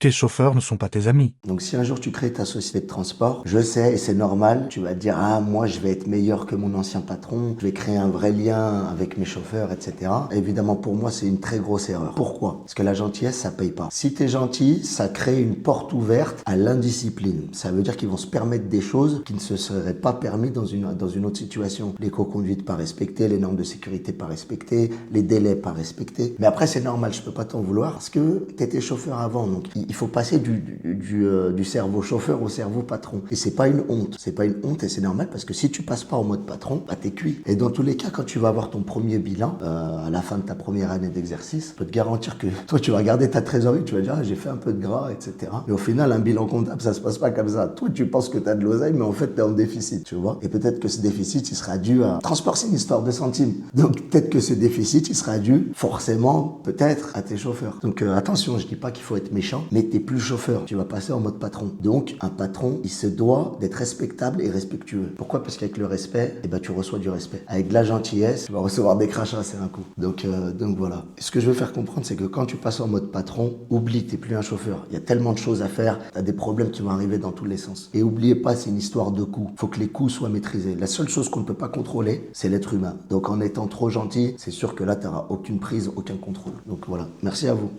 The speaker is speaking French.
Tes chauffeurs ne sont pas tes amis. Donc si un jour tu crées ta société de transport, je sais et c'est normal, tu vas te dire ah moi je vais être meilleur que mon ancien patron, je vais créer un vrai lien avec mes chauffeurs, etc. Évidemment pour moi c'est une très grosse erreur. Pourquoi? Parce que la gentillesse ça paye pas. Si t'es gentil, ça crée une porte ouverte à l'indiscipline. Ça veut dire qu'ils vont se permettre des choses qui ne se seraient pas permis dans une autre situation. L'éco-conduite pas respectée, les normes de sécurité pas respectées, les délais pas respectés. Mais après c'est normal, je peux pas t'en vouloir parce que t'étais chauffeur avant, donc il faut passer du cerveau chauffeur au cerveau patron. Et c'est pas une honte. C'est pas une honte et c'est normal parce que si tu passes pas en mode patron, bah t'es cuit. Et dans tous les cas, quand tu vas avoir ton premier bilan, à la fin de ta première année d'exercice, je peux te garantir que toi, tu vas regarder ta trésorerie, tu vas dire, ah, j'ai fait un peu de gras, etc. Mais au final, un bilan comptable, ça se passe pas comme ça. Toi, tu penses que t'as de l'oseille, mais en fait, t'es en déficit, tu vois. Et peut-être que ce déficit, il sera dû à... Transport, c'est une histoire de centimes. Donc, peut-être que ce déficit, il sera dû forcément, peut-être, à tes chauffeurs. Donc, attention, je dis pas qu'il faut être méchant, mais t'es plus chauffeur. Tu vas passer en mode patron. Donc, un patron, il se doit d'être respectable et respectueux. Pourquoi? Parce qu'avec le respect, eh ben, tu reçois du respect. Avec de la gentillesse, tu vas recevoir des crachats, c'est un coup. Donc voilà. Et ce que je veux faire comprendre, c'est que quand tu passes en mode patron, oublie, t'es plus un chauffeur. Il y a tellement de choses à faire, t'as des problèmes qui vont arriver dans tous les sens. Et oubliez pas, c'est une histoire de coûts. Faut que les coûts soient maîtrisés. La seule chose qu'on ne peut pas contrôler, c'est l'être humain. Donc en étant trop gentil, c'est sûr que là, t'auras aucune prise, aucun contrôle. Donc voilà. Merci à vous.